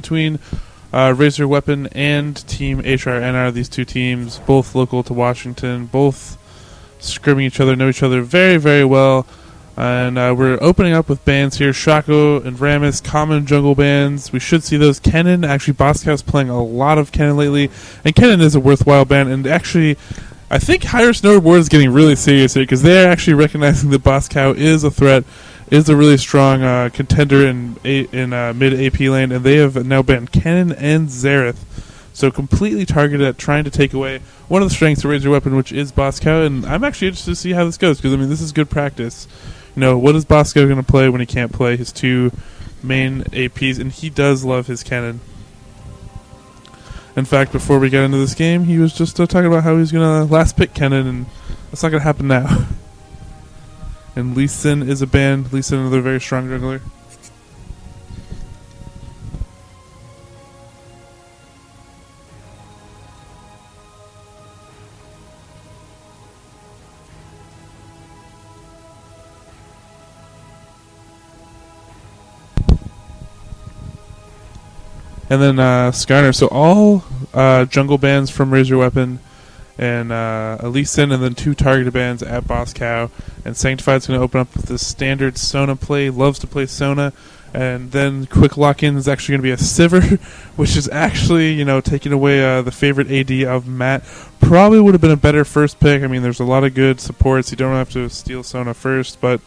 between Raise Your Weapon and Team HRNR. These two teams, both local to Washington, both scrimming each other, know each other very, very well. And we're opening up with bands here, Shaco and Ramus, common jungle bands. We should see those. Kennen, actually, Boscow's playing a lot of Kennen lately, and Kennen is a worthwhile band. And actually, I think Higher Snowboard is getting really serious here because they're actually recognizing that Boscow is a threat, is a really strong contender in mid-AP lane, and they have now banned Kennen and Xerath. So completely targeted at trying to take away one of the strengths of Raise Your Weapon, which is Boscow. And I'm actually interested to see how this goes because, I mean, this is good practice. You know, what is Bosco going to play when he can't play his two main APs? And he does love his Kennen. In fact, before we got into this game, he was just talking about how he's going to last pick Kennen, and that's not going to happen now. And Lee Sin is a ban. Lee Sin, another very strong jungler. And then Skarner. So all jungle bans from Raise Your Weapon, and Lee Sin, and then two targeted bans at Boscow. And Sanctified's going to open up with the standard Sona play. Loves to play Sona. And then quick lock-in is actually going to be a Sivir, which is actually, you know, taking away the favorite AD of Matt. Probably would have been a better first pick. I mean, there's a lot of good supports. You don't have to steal Sona first, but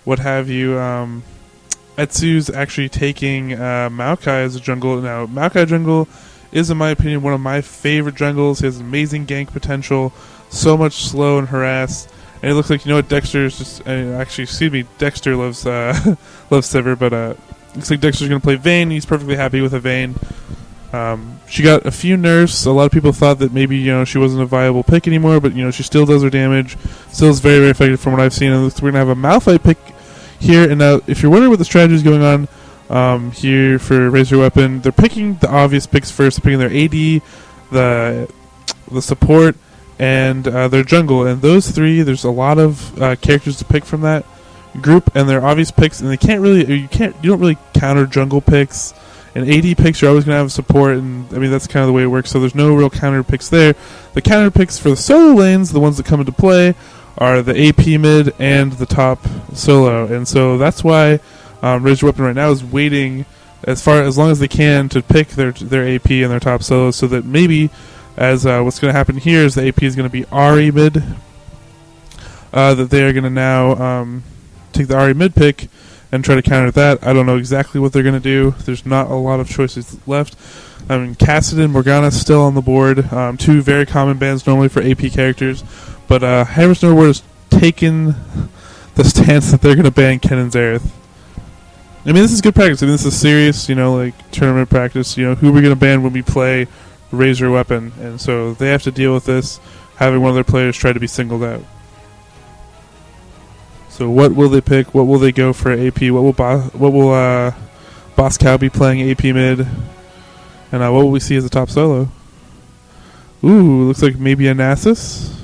what have you. Etsu's actually taking Maokai as a jungle. Now, Maokai jungle is, in my opinion, one of my favorite jungles. He has amazing gank potential, so much slow and harass. And it looks like, you know what, Dexter is just... Dexter loves loves Sivir, but looks like Dexter's going to play Vayne. He's perfectly happy with a Vayne. She got a few nerfs. A lot of people thought that maybe, you know, she wasn't a viable pick anymore, but, you know, she still does her damage. Still is very, very effective from what I've seen. And we're going to have a Malphite pick here. And now, if you're wondering what the strategy is going on here for Raise Your Weapon, they're picking the obvious picks first. They're picking their AD, the support, and their jungle. And those three, there's a lot of characters to pick from that group, and they're obvious picks. And they you don't really counter jungle picks. And AD picks, you're always going to have support, and I mean that's kind of the way it works. So there's no real counter picks there. The counter picks for the solo lanes, the ones that come into play, are the AP mid and the top solo. And so that's why Raise Your Weapon right now is waiting as long as they can to pick their AP and their top solo, so that maybe as what's going to happen here is the AP is going to be Ahri mid, that they are going to now take the Ahri mid pick and try to counter that. I don't know exactly what they're going to do. There's not a lot of choices left. I mean, Kassadin, Morgana still on the board. Two very common bans normally for AP characters. But Higher Snowboard has taken the stance that they're going to ban Kennen and Xerath. I mean, this is good practice. I mean, this is serious, you know, like tournament practice. You know, who we're going to ban when we play Raise Your Weapon. And so they have to deal with this, having one of their players try to be singled out. So what will they pick? What will they go for AP? What will Boscow be playing AP mid? And what will we see as a top solo? Ooh, looks like maybe a Nasus.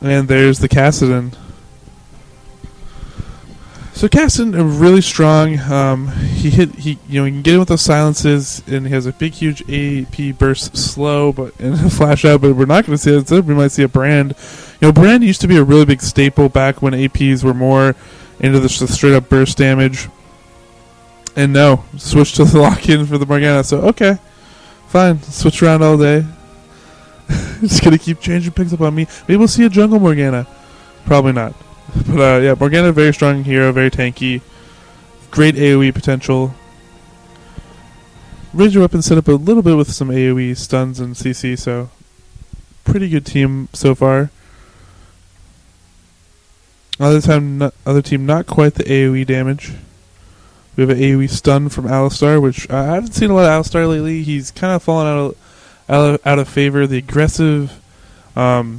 And there's the Kassadin. So Kassadin, really strong. He can get in with those silences, and he has a big, huge AP burst slow, and a flash out. But we're not going to see that. Instead, we might see a Brand. You know, Brand used to be a really big staple back when APs were more into the straight up burst damage. And no, switch to the lock-in for the Morgana. So okay, fine, switch around all day. Just gonna keep changing picks up on me. Maybe we'll see a jungle Morgana. Probably not. But yeah, Morgana, very strong hero, very tanky, great AoE potential. Raise Your Weapon set up a little bit with some AoE stuns and CC, so pretty good team so far. Other team not quite the AoE damage. We have an AoE stun from Alistar, which I haven't seen a lot of Alistar lately. He's kind of fallen out of favor. The aggressive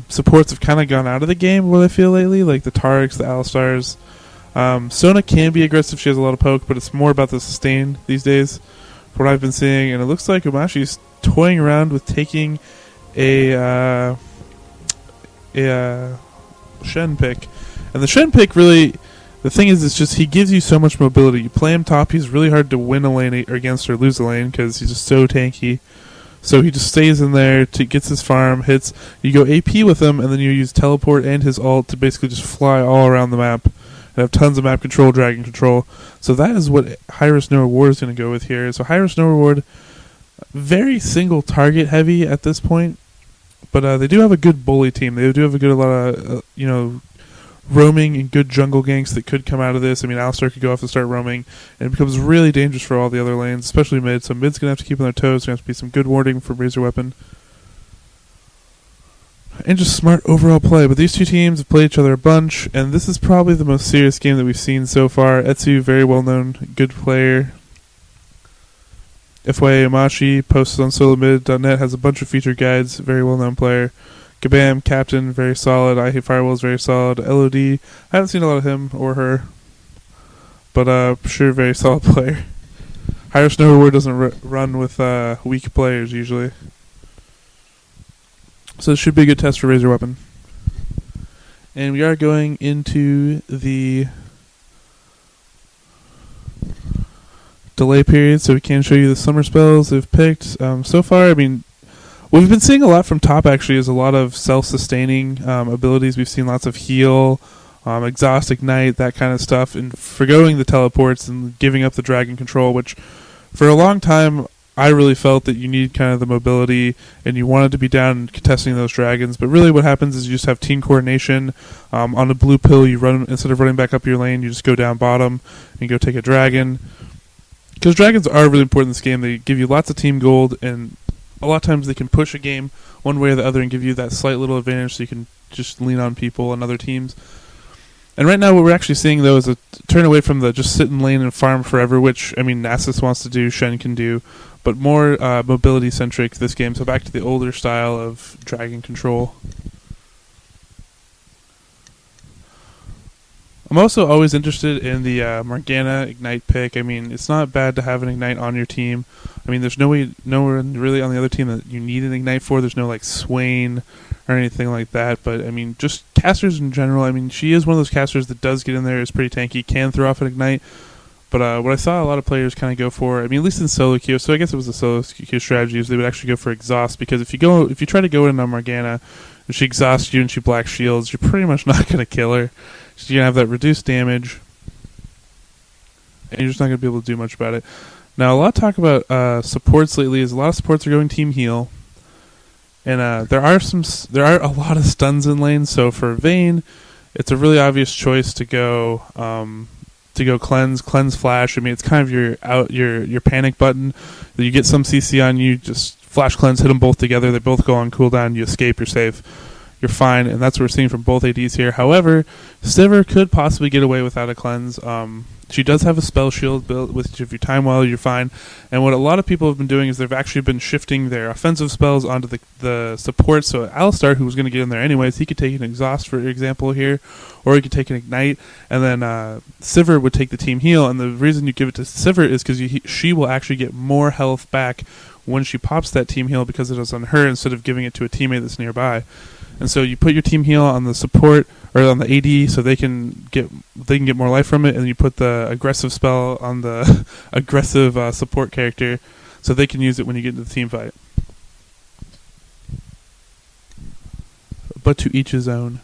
supports have kind of gone out of the game, what I feel lately, like the Tariks, the Alistars. Sona can be aggressive. She has a lot of poke, but it's more about the sustain these days, from what I've been seeing. And it looks like Umashi's toying around with taking a Shen pick. And the Shen pick really, The thing is, it's just he gives you so much mobility. You play him top, he's really hard to win a lane against or lose a lane because he's just so tanky. So he just stays in there, gets his farm, hits. You go AP with him, and then you use teleport and his ult to basically just fly all around the map and have tons of map control, dragon control. So that is what High Risk No Reward is going to go with here. So High Risk No Reward, very single target heavy at this point, but they do have a good bully team. They do have a lot of roaming and good jungle ganks that could come out of this. I mean, Alistar could go off and start roaming, and it becomes really dangerous for all the other lanes, especially mid. So mid's going to have to keep on their toes. There's going to have to be some good warding for Razor Weapon. And just smart overall play. But these two teams have played each other a bunch, and this is probably the most serious game that we've seen so far. Etsu, very well-known, good player. FYA Amashi, posted on solomid.net, has a bunch of featured guides, very well-known player. Kabam, captain, very solid. I Hate Firewalls, very solid. LOD, I haven't seen a lot of him or her, but sure, very solid player. Higher Snow Reward doesn't run with weak players usually. So this should be a good test for Razor Weapon. And we are going into the delay period, so we can show you the summer spells they've picked. So far, I mean, what we've been seeing a lot from top actually is a lot of self-sustaining abilities. We've seen lots of heal, exhaust, ignite, that kind of stuff, and forgoing the teleports and giving up the dragon control, which for a long time I really felt that you need kind of the mobility and you wanted to be down contesting those dragons. But really what happens is you just have team coordination. On a blue pill, you run, instead of running back up your lane, you just go down bottom and go take a dragon. Because dragons are really important in this game. They give you lots of team gold, and a lot of times they can push a game one way or the other and give you that slight little advantage so you can just lean on people and other teams. And right now what we're actually seeing, though, is a turn away from the just sit in lane and farm forever, which, I mean, Nasus wants to do, Shen can do, but more mobility-centric this game, so back to the older style of dragon control. I'm also always interested in the Morgana Ignite pick. I mean, it's not bad to have an Ignite on your team. I mean, there's nowhere really on the other team that you need an Ignite for. There's no, like, Swain or anything like that. But, I mean, just casters in general. I mean, she is one of those casters that does get in there, is pretty tanky, can throw off an Ignite. But what I saw a lot of players kind of go for, I mean, at least in solo queue, so I guess it was a solo queue strategy, is they would actually go for exhaust, because if you try to go in on Morgana, and she exhausts you and she black shields, you're pretty much not going to kill her. So you're going to have that reduced damage, and you're just not going to be able to do much about it. Now, a lot of talk about supports lately is a lot of supports are going team heal, and there are a lot of stuns in lane. So for Vayne, it's a really obvious choice to go cleanse flash. I mean, it's kind of your panic button. You get some CC on you, just flash cleanse, hit them both together. They both go on cooldown. You escape. You're safe. You're fine, and that's what we're seeing from both ADs here. However, Sivir could possibly get away without a cleanse. She does have a spell shield built, which if you time well, you're fine. And what a lot of people have been doing is they've actually been shifting their offensive spells onto the support. So Alistar, who was going to get in there anyways, he could take an exhaust, for example, here, or he could take an ignite, and then Sivir would take the team heal. And the reason you give it to Sivir is because she will actually get more health back when she pops that team heal because it is on her instead of giving it to a teammate that's nearby. And so you put your team heal on the support or on the AD, so they can get more life from it, and you put the aggressive spell on the aggressive support character, so they can use it when you get into the team fight. But to each his own.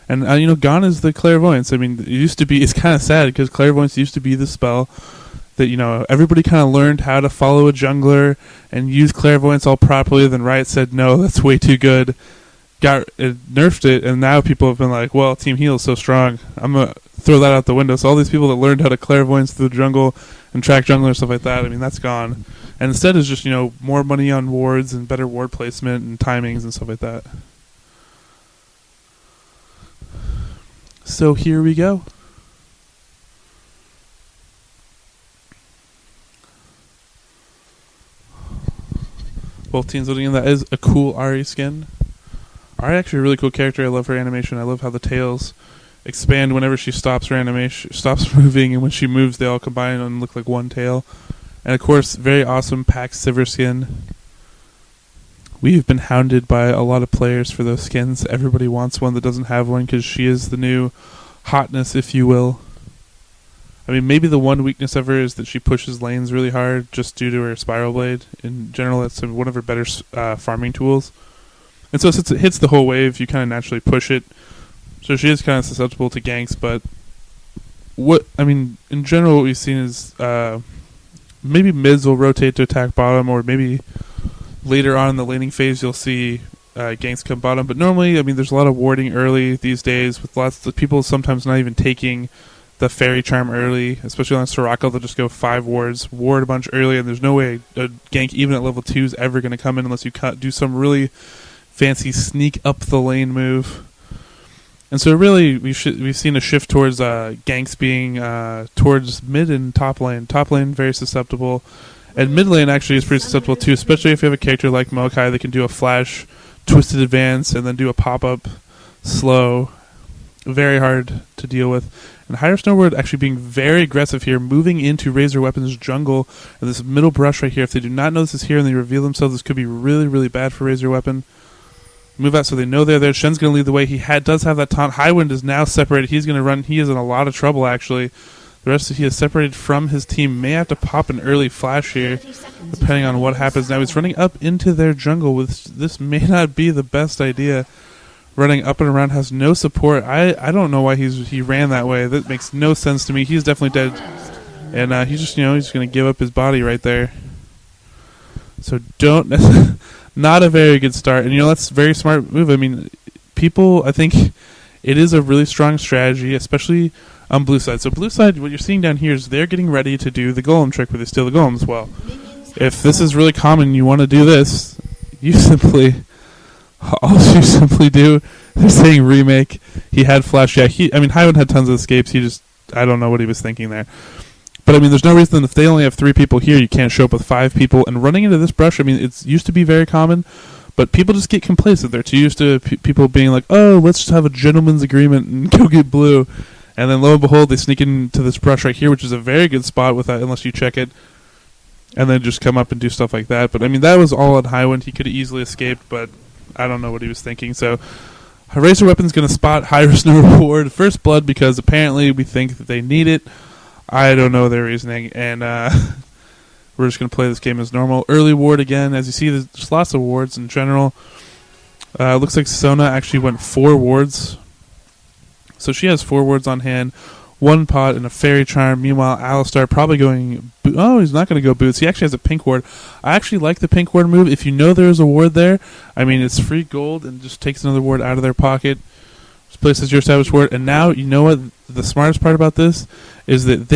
And gone is the clairvoyance. I mean, it's kind of sad because clairvoyance used to be the spell that everybody kind of learned how to follow a jungler and use clairvoyance all properly. Then Riot said no, that's way too good. Nerfed it, and now people have been like, well, team heal is so strong, I'm going to throw that out the window. So all these people that learned how to clairvoyance through the jungle and track jungler and stuff like that, I mean, that's gone. And instead is just, more money on wards and better ward placement and timings and stuff like that. So here we go. Both teams voting in. That is a cool Ahri skin. Ahri actually a really cool character. I love her animation. I love how the tails expand whenever she stops her animation, stops moving, and when she moves, they all combine and look like one tail. And of course, very awesome Pax Sivir skin. We've been hounded by a lot of players for those skins. Everybody wants one that doesn't have one because she is the new hotness, if you will. I mean, maybe the one weakness of her is that she pushes lanes really hard just due to her Spiral Blade. In general, that's one of her better farming tools. And so since it hits the whole wave, you kind of naturally push it. So she is kind of susceptible to ganks, but in general, what we've seen is maybe mids will rotate to attack bottom, or maybe later on in the laning phase you'll see ganks come bottom. But normally, I mean, there's a lot of warding early these days, with lots of people sometimes not even taking the Fairy Charm early, especially on Soraka. They'll just go 5 wards, ward a bunch early, and there's no way a gank even at level 2 is ever going to come in unless you do some really fancy sneak up the lane move. And so really we've seen a shift towards ganks being towards mid and top lane. Top lane very susceptible, and mid lane actually is pretty susceptible too, especially if you have a character like Maokai that can do a flash twisted advance and then do a pop-up slow. Very hard to deal with. And Hydro Snowboard actually being very aggressive here, moving into Razor Weapon's jungle, and this middle brush right here. If they do not notice this here and they reveal themselves, this could be really, really bad for Razor Weapon. Move out so they know they're there. Shen's going to lead the way. He does have that taunt. Highwind is now separated. He's going to run. He is in a lot of trouble, actually. The rest of he is separated from his team. May have to pop an early flash here, depending on what happens. Now he's running up into their jungle. This may not be the best idea. Running up and around, has no support. I don't know why he ran that way. That makes no sense to me. He's definitely dead, and he's just he's going to give up his body right there. So don't. Not a very good start, and that's a very smart move. I mean, I think it is a really strong strategy, especially on blue side. So blue side, what you're seeing down here is they're getting ready to do the golem trick where they steal the golems. Well, if this is really common, you want to do this, all you simply do, they're saying remake. He had flash. Yeah, Highwind had tons of escapes. I don't know what he was thinking there. But, I mean, there's no reason if they only have 3 people here, you can't show up with 5 people. And running into this brush, I mean, it used to be very common, but people just get complacent. They're too used to people being like, oh, let's just have a gentleman's agreement and go get blue. And then, lo and behold, they sneak into this brush right here, which is a very good spot with that, unless you check it, and then just come up and do stuff like that. But, I mean, that was all on Highwind. He could have easily escaped, but I don't know what he was thinking. So, Razor Weapon's going to spot High-Risk No Reward, First Blood, because apparently we think that they need it. I don't know their reasoning, and we're just going to play this game as normal. Early ward again. As you see, there's lots of wards in general. Looks like Sona actually went 4 wards. So she has 4 wards on hand, 1 pot, and a Fairy Charm. Meanwhile, Alistar probably going... he's not going to go Boots. He actually has a pink ward. I actually like the pink ward move. If you know there's a ward there, I mean, it's free gold and just takes another ward out of their pocket. Places your established ward, and now you know what the smartest part about this is that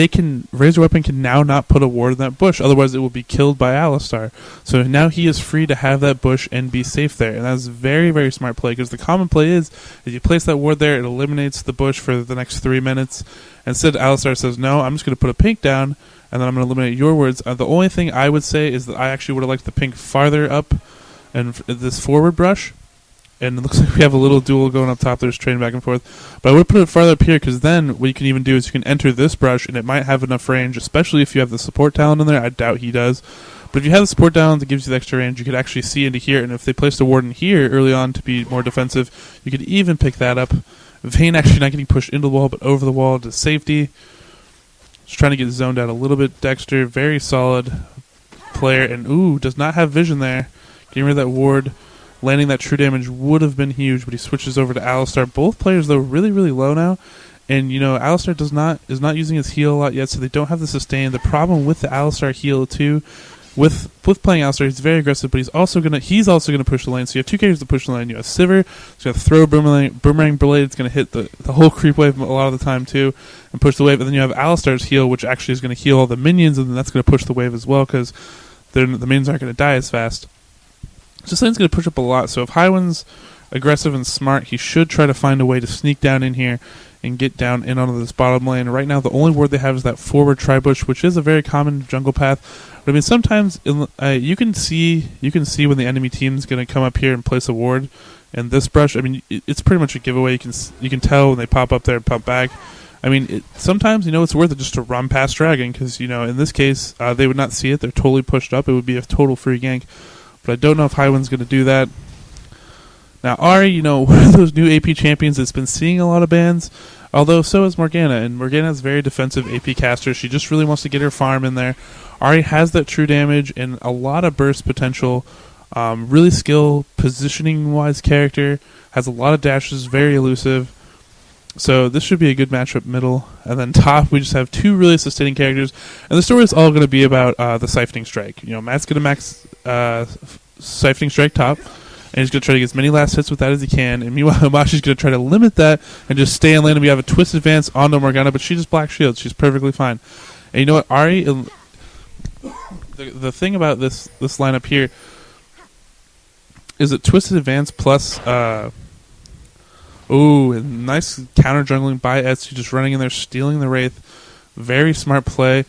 Razor Weapon can now not put a ward in that bush, otherwise it will be killed by Alistar. So now he is free to have that bush and be safe there, and that's very, very smart play, because the common play is if you place that ward there, it eliminates the bush for the next 3 minutes. Instead, Alistar says, no, I'm just going to put a pink down, and then I'm going to eliminate your wards. The only thing I would say is that I actually would have liked the pink farther up and this forward brush. And it looks like we have a little duel going up top. There's trading back and forth. But I would put it farther up here, because then what you can even do is you can enter this brush, and it might have enough range, especially if you have the support talent in there. I doubt he does. But if you have the support talent that gives you the extra range, you could actually see into here. And if they placed a ward in here early on to be more defensive, you could even pick that up. Vayne actually not getting pushed into the wall, but over the wall to safety. Just trying to get zoned out a little bit. Dexter, very solid player. And, does not have vision there. Getting rid of that ward. Landing that true damage would have been huge, but he switches over to Alistar. Both players, though, really, really low now. And, Alistar is not using his heal a lot yet, so they don't have the sustain. The problem with the Alistar heal, too, with playing Alistar, he's very aggressive, but he's also gonna push the lane. So you have 2 characters to push the lane. You have Sivir, he's going to throw Boomerang Blade. It's going to hit the whole creep wave a lot of the time, too, and push the wave. And then you have Alistar's heal, which actually is going to heal all the minions, and then that's going to push the wave as well, because the minions aren't going to die as fast. This lane's going to push up a lot, so if Highwind's aggressive and smart, he should try to find a way to sneak down in here and get down in onto this bottom lane. Right now, the only ward they have is that forward tri-bush, which is a very common jungle path. But I mean, sometimes you can see when the enemy team's going to come up here and place a ward. And this brush, I mean, it's pretty much a giveaway. You can tell when they pop up there and pump back. I mean, sometimes it's worth it just to run past Dragon, because in this case they would not see it. They're totally pushed up. It would be a total free gank. But I don't know if Highwind's going to do that. Now, Ahri, one of those new AP champions that's been seeing a lot of bans. Although so is Morgana, and Morgana's very defensive AP caster. She just really wants to get her farm in there. Ahri has that true damage and a lot of burst potential. Really skill positioning-wise character. Has a lot of dashes, very elusive. So this should be a good matchup middle. And then top, we just have two really sustaining characters. And the story is all going to be about the Siphoning Strike. You know, Matt's going to max Siphoning Strike top, and he's going to try to get as many last hits with that as he can. And meanwhile, Himashi's going to try to limit that and just stay in lane. And we have a twist advance onto Morgana, but she just black shields. She's perfectly fine. And you know what, Ahri, the thing about this lineup here is that twisted advance plus... Ooh, nice counter jungling by Etsu, just running in there, stealing the Wraith. Very smart play.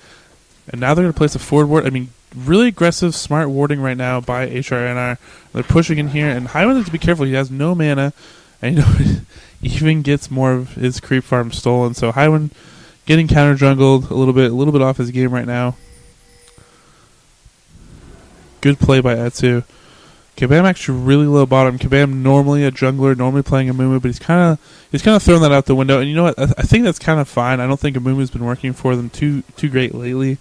And now they're going to place a forward ward. I mean, really aggressive, smart warding right now by HRNR. They're pushing in here, and Highwind has to be careful. He has no mana, and you know, even gets more of his creep farm stolen. So Highwind getting counter jungled a little bit off his game right now. Good play by Etsu. Kabam actually really low bottom. Kabam normally a jungler, normally playing Amumu, but he's kind of thrown that out the window. And you know what? I think that's kind of fine. I don't think Amumu's been working for them too great lately.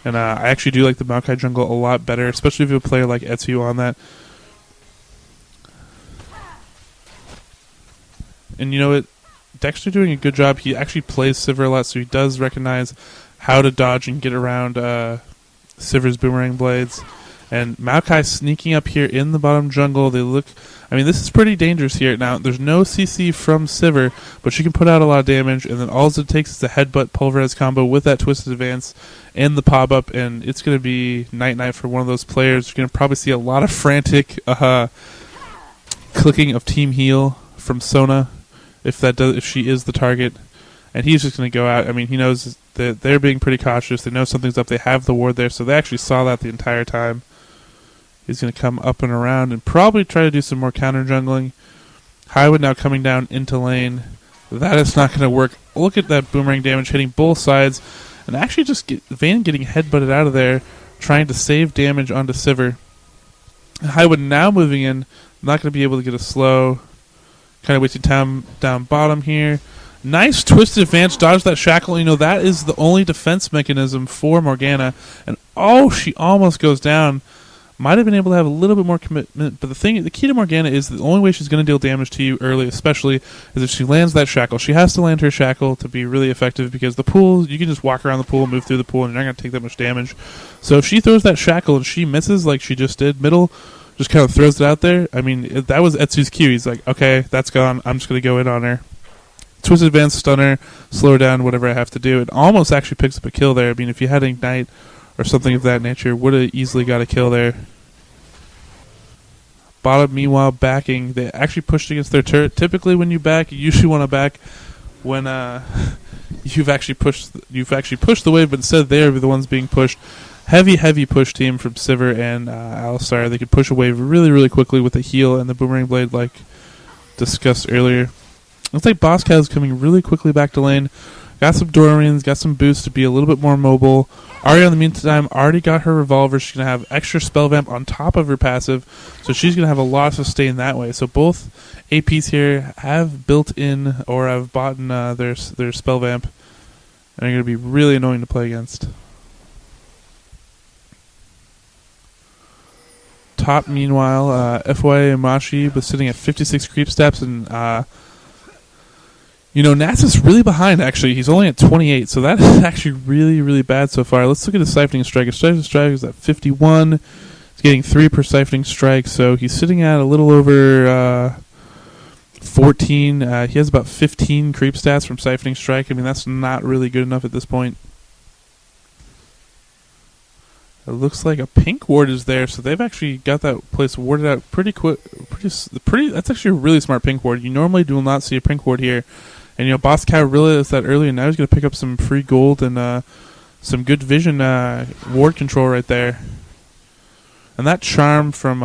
And I actually do like the Maokai jungle a lot better, especially if you have a player like Etsu on that. And you know what? Dexter doing a good job. He actually plays Sivir a lot, so he does recognize how to dodge and get around Sivir's boomerang blades. And Maokai sneaking up here in the bottom jungle. They look... I mean, this is pretty dangerous here. Now, there's no CC from Sivir, but she can put out a lot of damage, and then all it takes is a headbutt pulverize combo with that twisted advance and the pop-up, and it's going to be night-night for one of those players. You're going to probably see a lot of frantic clicking of team heal from Sona if she is the target. And he's just going to go out. I mean, he knows that they're being pretty cautious. They know something's up. They have the ward there, so they actually saw that the entire time. He's going to come up and around and probably try to do some more counter jungling. Highwood now coming down into lane. That is not going to work. Look at that boomerang damage hitting both sides. And actually just Vayne getting headbutted out of there, trying to save damage onto Sivir. Highwood now moving in. Not going to be able to get a slow. Kind of wasting time down bottom here. Nice twisted advance, dodge that shackle. You know, that is the only defense mechanism for Morgana. And oh, she almost goes down. Might have been able to have a little bit more commitment, but the key to Morgana is the only way she's going to deal damage to you early, especially, is if she lands that shackle. She has to land her shackle to be really effective, because the pool, you can just walk around the pool, move through the pool, and you're not going to take that much damage. So if she throws that shackle and she misses like she just did, middle, just kind of throws it out there, I mean, that was Etsu's cue. He's like, okay, that's gone, I'm just going to go in on her. Twist advance, stunner, slow her down, whatever I have to do. It almost actually picks up a kill there. I mean, if you had Ignite or something of that nature, would have easily got a kill there. Bottom, meanwhile, backing. They actually pushed against their turret. Typically, when you back, you usually want to back when you've actually pushed the wave, but instead they're the ones being pushed. Heavy push team from Sivir and Alistar. They could push a wave really, really quickly with the heal and the boomerang blade, like discussed earlier. Looks like Boss Cow's coming really quickly back to lane. Got some Dormians, got some boosts to be a little bit more mobile. Ahri, in the meantime, already got her revolver. She's going to have extra spell vamp on top of her passive, so she's going to have a lot of sustain that way. So both APs here have built in or have bought in their spell vamp, and are going to be really annoying to play against. Top, meanwhile, FY Imashi was sitting at 56 creep steps, and you know, Nasus really behind, actually. He's only at 28, so that is actually really, really bad so far. Let's look at his Siphoning Strike. His Siphoning Strike is at 51. He's getting 3 per Siphoning Strike, so he's sitting at a little over 14. He has about 15 creep stats from Siphoning Strike. I mean, that's not really good enough at this point. It looks like a pink ward is there, so they've actually got that place warded out pretty quick. That's actually a really smart pink ward. You normally do not see a pink ward here. And, you know, Boss Cow realized that early, and now he's going to pick up some free gold and some good vision ward control right there. And that charm from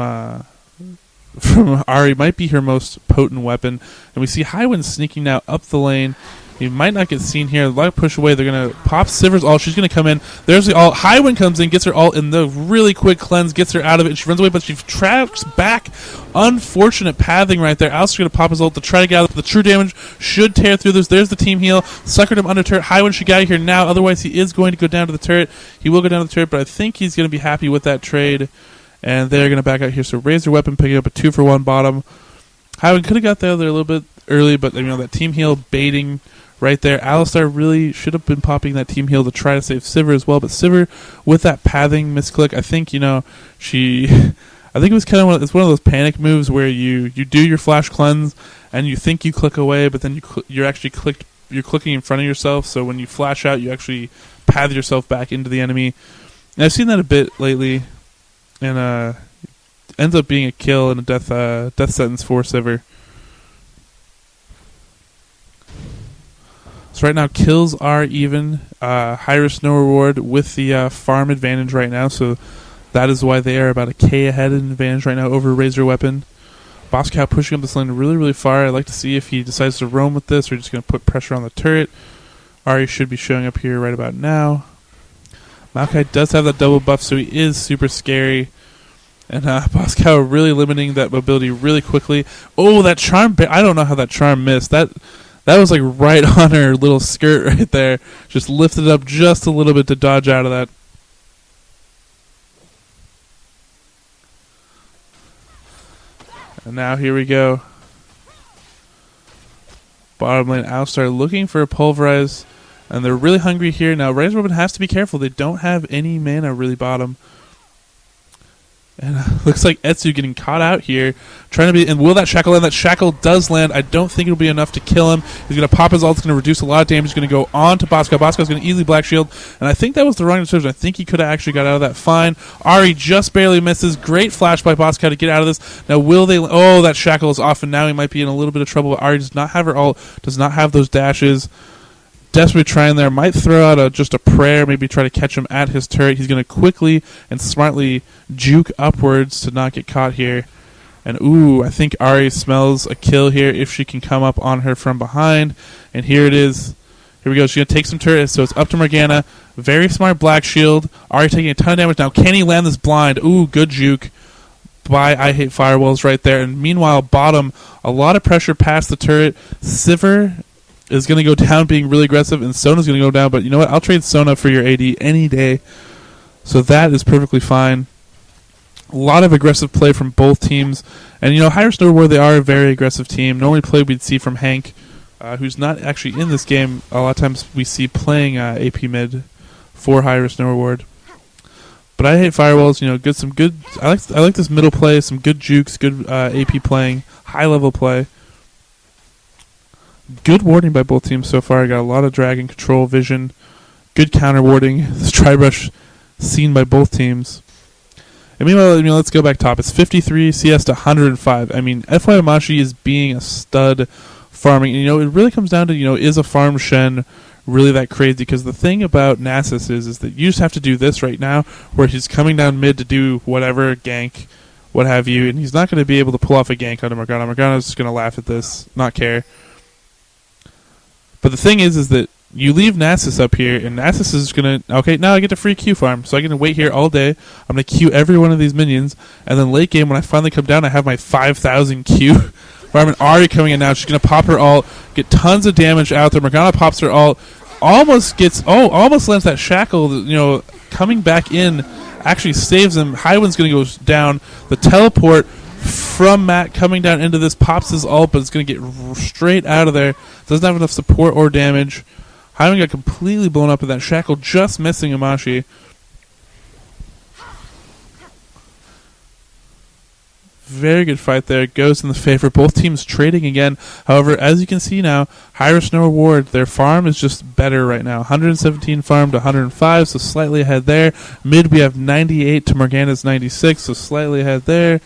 Ahri might be her most potent weapon. And we see Highwind sneaking now up the lane. He might not get seen here. Let push away. They're going to pop Sivir's ult. She's going to come in. There's the ult. Highwind comes in, gets her ult, and the really quick cleanse gets her out of it. And she runs away, but she tracks back. Unfortunate pathing right there. Alistair's going to pop his ult to try to get out. The true damage should tear through this. There's the team heal. Suckered him under turret. Highwind should get out of here now. Otherwise, he is going to go down to the turret. He will go down to the turret, but I think he's going to be happy with that trade. And they're going to back out here. So RaiseYourWeapon picking up a 2-for-1 bottom. Highwind could have got there a little bit early, but that team heal baiting right there. Alistair really should have been popping that team heal to try to save Sivir as well, but Sivir with that pathing misclick, I think I think it was kind of it's one of those panic moves where you do your flash cleanse and you think you click away, but then you're clicking in front of yourself. So when you flash out, you actually path yourself back into the enemy. And I've seen that a bit lately, and ends up being a kill and a death sentence for Sivir. So right now, kills are even. High risk, no reward with the farm advantage right now. So that is why they are about a K ahead in advantage right now over RaiseYourWeapon. Boss Cow pushing up this lane really, really far. I'd like to see if he decides to roam with this or just going to put pressure on the turret. Ahri should be showing up here right about now. Maokai does have that double buff, so he is super scary. And Boss Cow really limiting that mobility really quickly. Oh, that charm! I don't know how that charm missed. That was like right on her little skirt right there. Just lifted up just a little bit to dodge out of that. And now here we go. Bottom lane, Alistar looking for a pulverize. And they're really hungry here. Now RaiseYourWeapon has to be careful. They don't have any mana really bottom. And looks like Etsu getting caught out here. Trying to be, and will that shackle land? That shackle does land. I don't think it'll be enough to kill him. He's going to pop his ult. It's going to reduce a lot of damage. He's going to go on to Bosco. Bosco's going to easily black shield. And I think that was the wrong decision. I think he could have actually got out of that fine. Ahri just barely misses. Great flash by Bosco to get out of this. Now will they, oh, that shackle is off, and now he might be in a little bit of trouble. But Ahri does not have her ult, does not have those dashes. Desperately trying there, might throw out just a prayer, maybe try to catch him at his turret. He's going to quickly and smartly juke upwards to not get caught here. And ooh, I think Ahri smells a kill here if she can come up on her from behind. And here it is. Here we go. She's going to take some turrets, so it's up to Morgana. Very smart black shield. Ahri taking a ton of damage now. Can he land this blind? Ooh, good juke by I Hate Firewalls right there. And meanwhile, bottom, a lot of pressure past the turret. Sivir is going to go down being really aggressive, and Sona's going to go down, but you know what? I'll trade Sona for your AD any day. So that is perfectly fine. A lot of aggressive play from both teams. And, High Risk No Reward, they are a very aggressive team. Normally play we'd see from Hank, who's not actually in this game. A lot of times we see playing AP mid for High Risk No Reward. But I Hate Firewalls, some good. I like this middle play, some good jukes, good AP playing, high level play. Good warding by both teams so far. I got a lot of dragon control vision. Good counter warding. This tri-brush seen by both teams. And meanwhile, let's go back top. It's 53 CS to 105. FY Amashi is being a stud farming. And, it really comes down to, is a farm Shen really that crazy? Because the thing about Nasus is that you just have to do this right now, where he's coming down mid to do whatever, gank, what have you, and he's not going to be able to pull off a gank on Morgana. Morgana's just going to laugh at this, not care. But the thing is that you leave Nasus up here, and Nasus is going to... Okay, now I get to free Q farm, so I get to wait here all day. I'm going to Q every one of these minions, and then late game, when I finally come down, I have my 5,000 Q farm, and Ahri coming in now. She's going to pop her ult, get tons of damage out there. Morgana pops her ult, almost lands that shackle, coming back in, actually saves him. Highwind's going to go down. The teleport from Matt coming down into this, pops his ult, but it's going to get straight out of there. Doesn't have enough support or damage. Highwind got completely blown up in that shackle, just missing Amashi. Very good fight there. Goes in the favor. Both teams trading again. However, as you can see now, High Risk No Reward, their farm is just better right now. 117 farm to 105, so slightly ahead there. Mid, we have 98 to Morgana's 96, so slightly ahead there.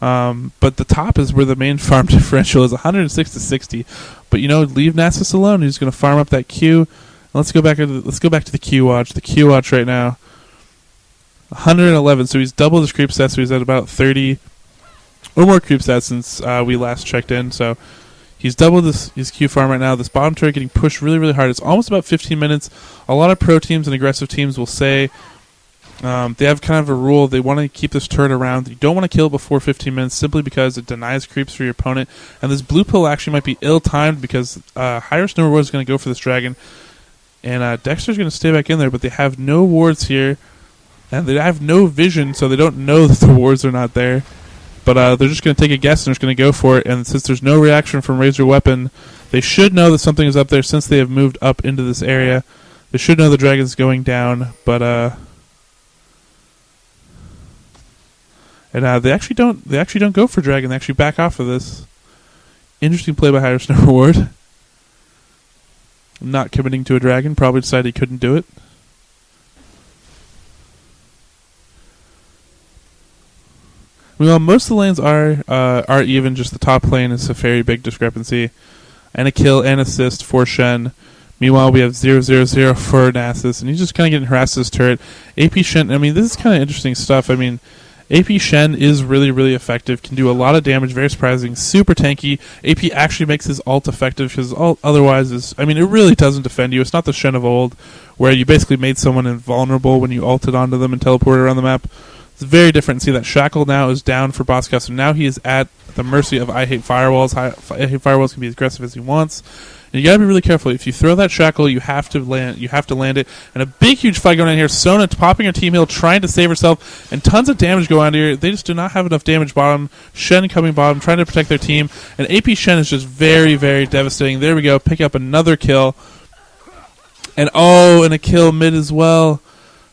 But the top is where the main farm differential is, 106 to 60. But leave Nasus alone. He's going to farm up that Q. Let's go back to the Q watch. The Q watch right now, 111. So he's doubled his creep stats. So he's at about 30 or more creep stats since we last checked in. So He's doubled his Q farm right now. This bottom turret getting pushed really, really hard. It's almost about 15 minutes. A lot of pro teams and aggressive teams will say they have kind of a rule. They want to keep this turret around. You don't want to kill it before 15 minutes simply because it denies creeps for your opponent. And this blue pill actually might be ill-timed because High-Risk No Reward is going to go for this dragon. And Dexter's going to stay back in there, but they have no wards here. And they have no vision, so they don't know that the wards are not there. But they're just going to take a guess and they're just going to go for it. And since there's no reaction from RaiseYourWeapon, they should know that something is up there since they have moved up into this area. They should know the dragon's going down, but they actually don't go for dragon. They actually back off of this. Interesting play by High-Risk No Reward. Not committing to a dragon. Probably decided he couldn't do it. Well, most of the lanes are even. Just the top lane is a very big discrepancy. And a kill and assist for Shen. Meanwhile, we have 0-0-0 for Nasus, and he's just kind of getting harassed with his turret. AP Shen, I mean, this is kind of interesting stuff. I mean, AP Shen is really, really effective, can do a lot of damage, very surprising, super tanky. AP actually makes his ult effective because otherwise it really doesn't defend you. It's not the Shen of old where you basically made someone invulnerable when you ulted onto them and teleported around the map. It's very different. See that Shackle now is down for Boscow, so now he is at the mercy of I Hate Firewalls. I Hate Firewalls can be as aggressive as he wants. And you gotta be really careful. If you throw that Shackle, you have to land it. And a big, huge fight going on here. Sona popping her team heal, trying to save herself, and tons of damage going on here. They just do not have enough damage bottom. Shen coming bottom, trying to protect their team. And AP Shen is just very, very devastating. There we go, pick up another kill. And a kill mid as well.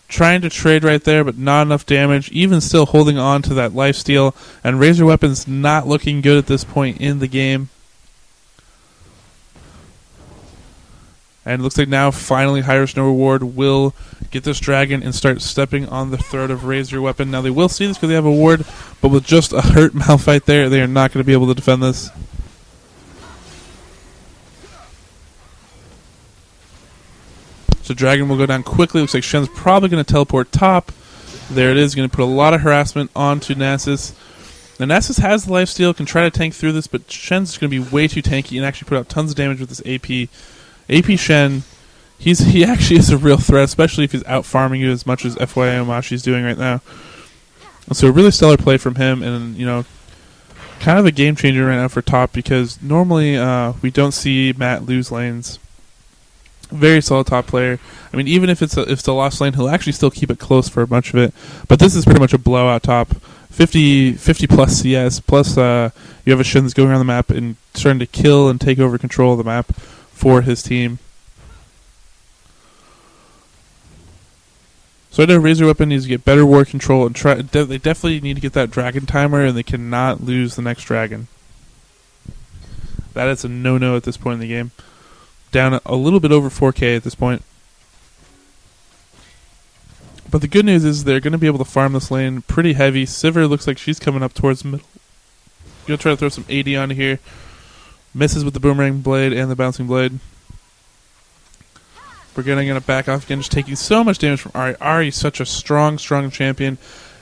Trying to trade right there, but not enough damage. Even still holding on to that lifesteal. And RaiseYourWeapon's not looking good at this point in the game. And it looks like now, finally, High-Risk No Reward will get this dragon and start stepping on the throat of RaiseYourWeapon. Now, they will see this because they have a ward, but with just a hurt Malphite there, they are not going to be able to defend this. So dragon will go down quickly. Looks like Shen's probably going to teleport top. There it is. Going to put a lot of harassment onto Nasus. Now, Nasus has the lifesteal, can try to tank through this, but Shen's going to be way too tanky and actually put out tons of damage with this AP. AP Shen, he actually is a real threat, especially if he's out farming you as much as FYI Omashi's doing right now. So a really stellar play from him, and kind of a game changer right now for top because normally we don't see Matt lose lanes. Very solid top player. I mean, even if it's a lost lane, he'll actually still keep it close for a bunch of it. But this is pretty much a blowout top. 50 plus CS, plus you have a Shen that's going around the map and starting to kill and take over control of the map for his team. So I know RaiseYourWeapon needs to get better ward control and they definitely need to get that dragon timer, and they cannot lose the next dragon. That is a no-no at this point in the game. Down a little bit over 4K at this point. But the good news is they're going to be able to farm this lane pretty heavy. Sivir looks like she's coming up towards the middle. Going to try to throw some AD onto here. Misses with the boomerang blade and the bouncing blade. We're going to back off again, just taking so much damage from Ahri. Ahri's such a strong champion.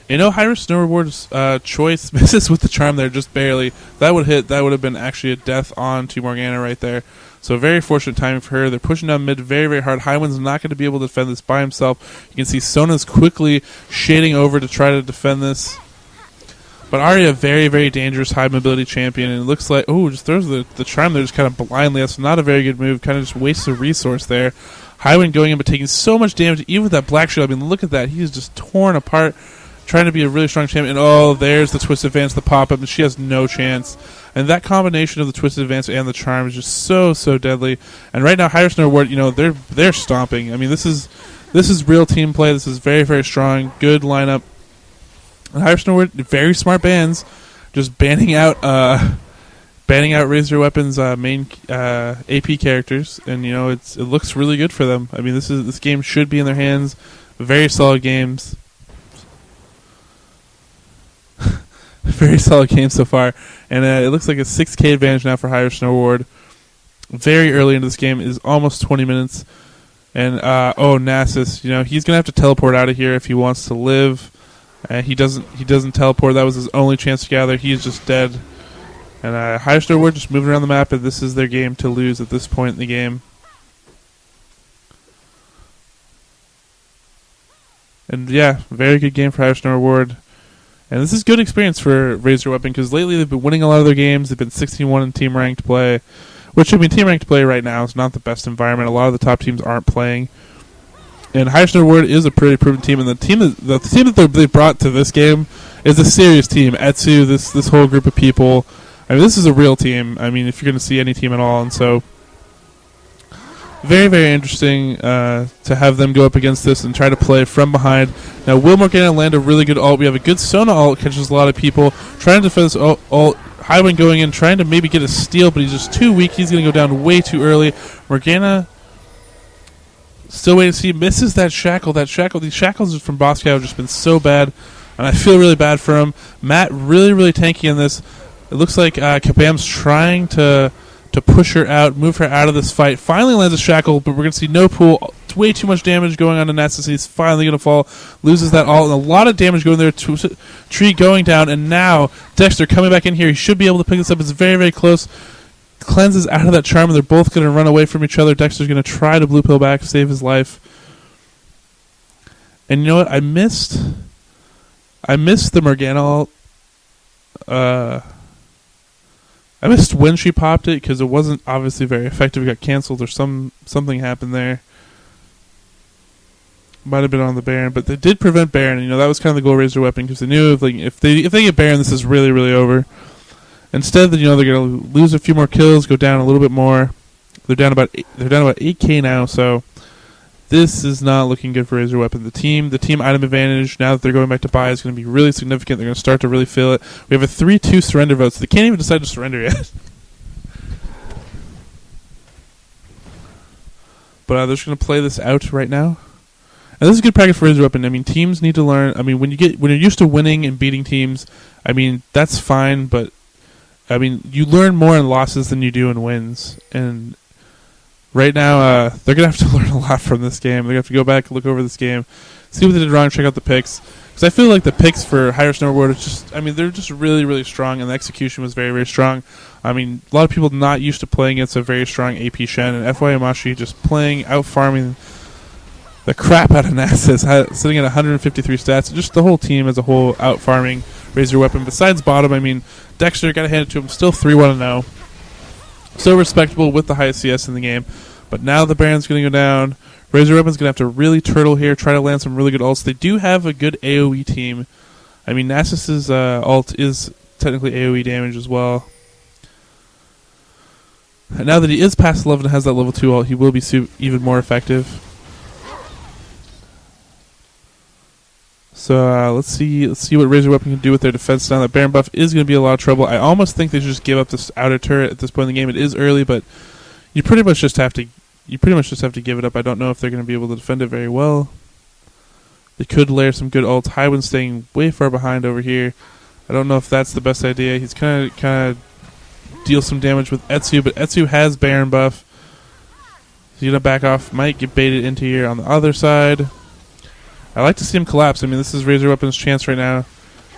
High-Risk No Reward's choice misses with the charm there just barely. That would hit. That would have been actually a death on to Morgana right there. So very fortunate timing for her. They're pushing down mid very, very hard. Highwind's not going to be able to defend this by himself. You can see Sona's quickly shading over to try to defend this. But Ahri, a very, very dangerous high mobility champion, and it looks like, just throws the charm there just kind of blindly. That's not a very good move. Kind of just wastes a resource there. Highwind going in but taking so much damage, even with that black shield. I mean, look at that. He is just torn apart, trying to be a really strong champion. And there's the Twisted Advance, the pop-up, and she has no chance. And that combination of the Twisted Advance and the charm is just so, so deadly. And right now, High-Risk No Reward, they're stomping. I mean, this is real team play. This is very, very strong. Good lineup. And High-Risk No Reward, very smart bans, just banning out RaiseYourWeapon's main AP characters, and it looks really good for them. I mean, this game should be in their hands. Very solid games. Very solid game so far, and it looks like a 6K advantage now for High-Risk No Reward. Very early into this game, it is almost 20 minutes, and Nasus, he's gonna have to teleport out of here if he wants to live. He doesn't teleport. That was his only chance to gather. He is just dead. And HRNR Ward just moving around the map, and this is their game to lose at this point in the game. And yeah, very good game for HRNR Ward. And this is good experience for RaiseYourWeapon because lately they've been winning a lot of their games. They've been 16-1 in team ranked play, which I mean, team ranked play right now is not the best environment. A lot of the top teams aren't playing. And HRNR Ward is a pretty proven team, and the team that they brought to this game is a serious team. Etsu, this whole group of people. I mean, this is a real team. I mean, if you're going to see any team at all, and so very, very interesting to have them go up against this and try to play from behind. Now, will Morgana land a really good ult? We have a good Sona ult, catches a lot of people. Trying to defend this ult. Highwind going in, trying to maybe get a steal, but he's just too weak. He's going to go down way too early. Morgana still waiting to see. Misses that shackle. These shackles from Boscow have just been so bad, and I feel really bad for him. Matt really, really tanky in this. It looks like Kabam's trying to push her out, move her out of this fight. Finally lands a shackle, but we're going to see no pool. It's way too much damage going on to Nessus. He's finally going to fall. Loses that ult, and a lot of damage going there. Tree going down, and now Dexter coming back in here. He should be able to pick this up. It's very, very close. Cleanses out of that charm, and they're both going to run away from each other. Dexter's going to try to blue pill back, save his life. And you know what? I missed the Morgana ult. I missed when she popped it because it wasn't obviously very effective. It got canceled or something happened there. Might have been on the Baron, but they did prevent Baron. And, that was kind of the goal RaiseYourWeapon because they knew if they get Baron, this is really, really over. Instead, they're going to lose a few more kills, go down a little bit more. They're down about 8K now, so this is not looking good for RaiseYourWeapon. The team item advantage, now that they're going back to buy, is going to be really significant. They're going to start to really feel it. We have a 3-2 surrender vote, so they can't even decide to surrender yet. But they're just going to play this out right now. And this is good practice for RaiseYourWeapon. I mean, teams need to learn. I mean, when you're used to winning and beating teams, I mean, that's fine, but I mean, you learn more in losses than you do in wins. And right now, they're going to have to learn a lot from this game. They're going to have to go back, look over this game, see what they did wrong, check out the picks. Because I feel like the picks for HRNR Ward is just, I mean, they're just really, really strong, and the execution was very, very strong. I mean, a lot of people not used to playing against a very strong AP Shen, and FY Yamashi just playing, out-farming the crap out of Nasus, sitting at 153 stats. Just the whole team as a whole out-farming RaiseYourWeapon. Besides bottom, I mean, Dexter, got to hand it to him, still 3-1-0. Still respectable with the highest CS in the game. But now the Baron's going to go down. RaiseYourWeapon's going to have to really turtle here, try to land some really good ults. They do have a good AoE team. I mean, Nasus's ult is technically AoE damage as well. And now that he is past 11 and has that level 2 ult, he will be even more effective. So let's see what RaiseYourWeapon can do with their defense now. That Baron buff is going to be a lot of trouble. I almost think they should just give up this outer turret at this point in the game. It is early, but you pretty much just have to give it up. I don't know if they're going to be able to defend it very well. They could layer some good ults. Highwind staying way far behind over here. I don't know if that's the best idea. He's kind of deal some damage with Etsu, but Etsu has Baron buff. He's going to back off. Might get baited into here on the other side. I like to see him collapse. I mean, this is RaiseYourWeapon's chance right now.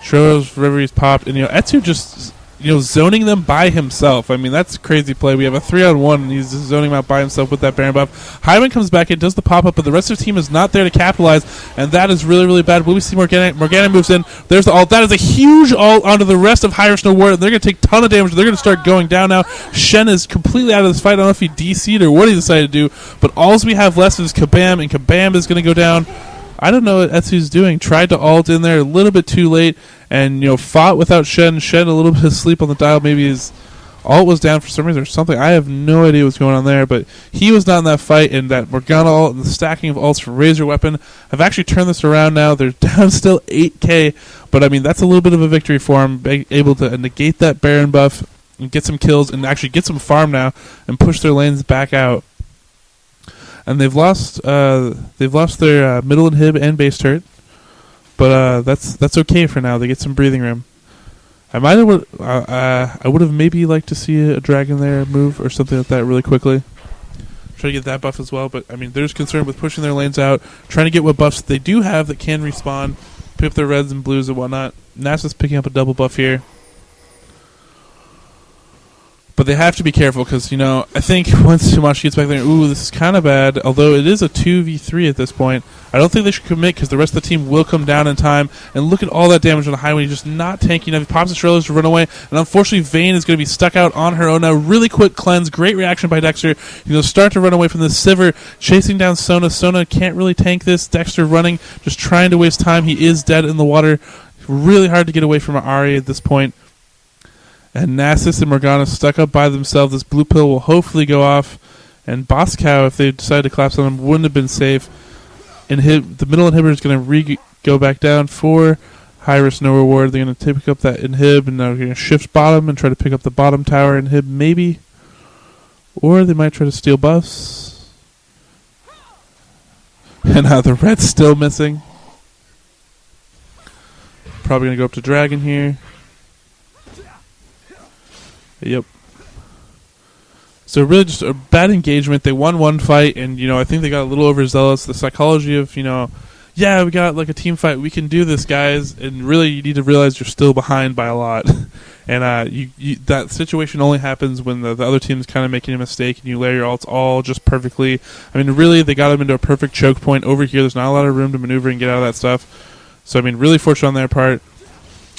Shows wherever he's popped. And, Etsu just, zoning them by himself. I mean, that's a crazy play. We have a 3-on-1, and he's just zoning them out by himself with that Baron buff. Highwind comes back in, does the pop-up, but the rest of the team is not there to capitalize, and that is really, really bad. Will we see Morgana? Morgana moves in. There's the ult. That is a huge ult onto the rest of HRNR Ward, and they're going to take a ton of damage. They're going to start going down now. Shen is completely out of this fight. I don't know if he DC'd or what he decided to do, but all we have left is Kabam, and Kabam is going to go down. I don't know what Etsu's doing. Tried to ult in there a little bit too late, and fought without Shen. Shen a little bit asleep on the dial. Maybe his ult was down for some reason or something. I have no idea what's going on there, but he was not in that fight. And that Morgana ult and the stacking of ults from RaiseYourWeapon have actually turned this around now. They're down still 8K, but I mean that's a little bit of a victory for him. Able to negate that Baron buff and get some kills and actually get some farm now and push their lanes back out. And they've lost their middle inhib and base turret, but that's okay for now. They get some breathing room. I would have maybe liked to see a dragon there move or something like that really quickly. Try to get that buff as well, but I mean they're just concerned with pushing their lanes out, trying to get what buffs they do have that can respawn, pick up their reds and blues and whatnot. Nasa's picking up a double buff here. But they have to be careful because, you know, I think once Sumashi gets back there, ooh, this is kind of bad. Although it is a 2v3 at this point. I don't think they should commit because the rest of the team will come down in time. And look at all that damage on the highway. He's just not tanking enough. He pops the trailers to run away. And unfortunately, Vayne is going to be stuck out on her own now. Really quick cleanse. Great reaction by Dexter. He's going to start to run away from the Sivir. Chasing down Sona. Sona can't really tank this. Dexter running. Just trying to waste time. He is dead in the water. Really hard to get away from Ahri at this point. And Nasus and Morgana stuck up by themselves. This blue pill will hopefully go off. And Boss Cow, if they decide to collapse on him, wouldn't have been safe. The middle inhibitor is going to go back down for high risk, no reward. They're going to pick up that inhib, and they're going to shift bottom and try to pick up the bottom tower inhib, maybe. Or they might try to steal buffs. And the red's still missing. Probably going to go up to Dragon here. Yep. So really just a bad engagement. They won one fight, and, you know, I think they got a little overzealous. The psychology of, you know, yeah, we got like a team fight. We can do this, guys. And really, you need to realize you're still behind by a lot. And that situation only happens when the other team's kind of making a mistake, and you layer your ults all just perfectly. I mean, really, they got them into a perfect choke point. Over here, there's not a lot of room to maneuver and get out of that stuff. So, I mean, really fortunate on their part.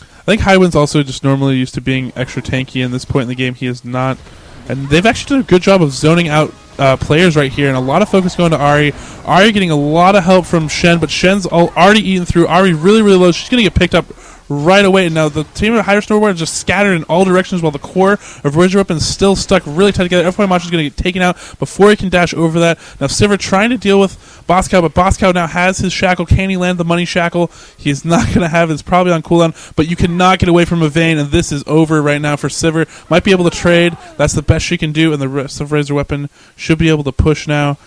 I think Highwind's also just normally used to being extra tanky. In this point in the game, he is not. And they've actually done a good job of zoning out players right here, and a lot of focus going to Ahri. Ahri getting a lot of help from Shen, but Shen's already eaten through. Ahri really, really low. She's going to get picked up right away. And now the team of Higher Snowboard is just scattered in all directions while the core of RaiseYourWeapon is still stuck really tight together. Every Macho is going to get taken out before he can dash over that. Now Sivir trying to deal with Boss Cow, but Boss Cow now has his shackle. Can he land the money shackle? He's not going to have it. It's probably on cooldown, but you cannot get away from a Vayne, and this is over right now for Sivir. Might be able to trade. That's the best she can do, and the rest of RaiseYourWeapon should be able to push now.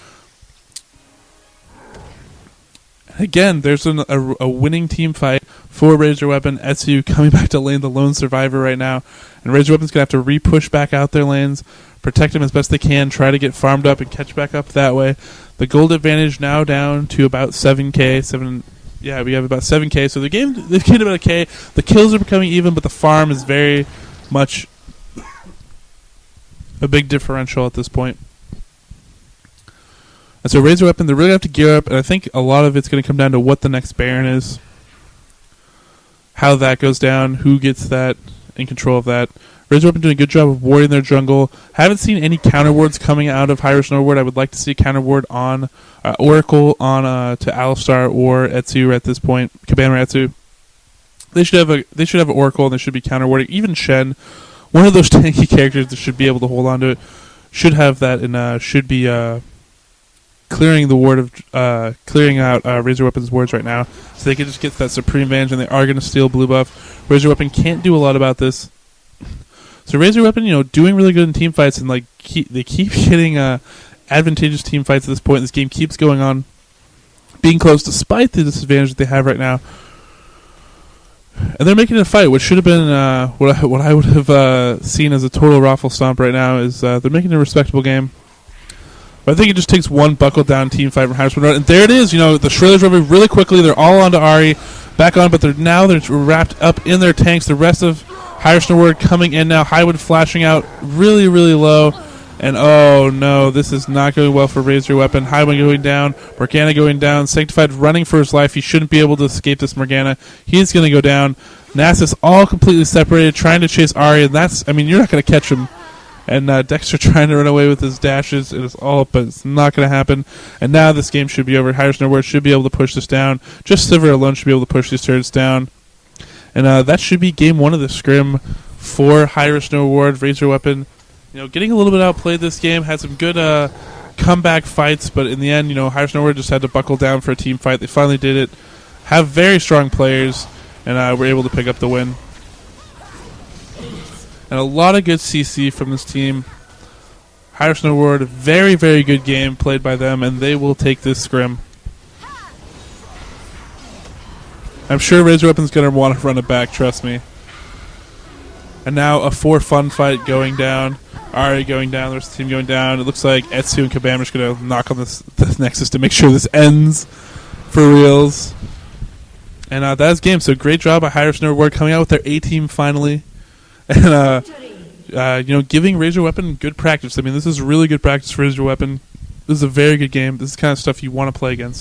Again, there's a winning team fight for RaiseYourWeapon. Etsu coming back to lane the lone survivor right now. And RaiseYourWeapon's going to have to re-push back out their lanes, protect them as best they can, try to get farmed up and catch back up that way. The gold advantage now down to about 7k. Yeah, we have about 7k. So they've gained about a k. The kills are becoming even, but the farm is very much a big differential at this point. And so RaiseYourWeapon, they really have to gear up, and I think a lot of it's going to come down to what the next Baron is, how that goes down, who gets that, in control of that. RaiseYourWeapon doing a good job of warding their jungle. Haven't seen any counter wards coming out of Higher Snow Ward. I would like to see a counter ward on Oracle on to Alistar or Etsu at this point, Cabana or Etsu. They should have an Oracle, and they should be counter warding. Even Shen, one of those tanky characters that should be able to hold on to it, should have that, and should be clearing the ward of clearing out RaiseYourWeapon's wards right now, so they can just get that supreme advantage, and they are going to steal blue buff. RaiseYourWeapon can't do a lot about this. So RaiseYourWeapon, you know, doing really good in team fights, and like they keep getting advantageous team fights at this point. This game keeps going on, being close despite the disadvantage that they have right now. And they're making it a fight, which should have been what I would have seen as a total raffle stomp right now. Is they're making it a respectable game. But I think it just takes one buckle down team fight from Higher Snow Ward. And there it is. You know, the Shriller's rubbing really quickly. They're all onto Ahri, back on, but they're wrapped up in their tanks. The rest of Higher Snow Ward coming in now. Highwood flashing out really, really low. And oh no, this is not going well for RaiseYourWeapon. Highwood going down, Morgana going down, Sanctified running for his life. He shouldn't be able to escape this Morgana. He's going to go down. Nasus all completely separated, trying to chase Ahri, and that's, I mean, you're not going to catch him. And Dexter trying to run away with his dashes. It is all up, but it's not going to happen. And now this game should be over. Higher Snow Ward should be able to push this down. Just Sivir alone should be able to push these turrets down. And that should be game one of the scrim for Higher Snow Ward. RaiseYourWeapon, you know, getting a little bit outplayed this game. Had some good comeback fights, but in the end, you know, Higher Snow Ward just had to buckle down for a team fight. They finally did it. Have very strong players, and were able to pick up the win. And a lot of good CC from this team. Higher Snow Ward, very, very good game played by them, and they will take this scrim. I'm sure RaiseYourWeapon's going to want to run it back, trust me. And now a 4-fun fight going down. Ahri going down, the rest of the team going down. It looks like Etsu and Kabam are going to knock on this Nexus to make sure this ends for reals. And that's game. So great job by Higher Snow Ward coming out with their A-team finally. And giving Raise Your Weapon good practice. I mean, this is really good practice for Raise Your Weapon. This is a very good game. This is the kind of stuff you want to play against.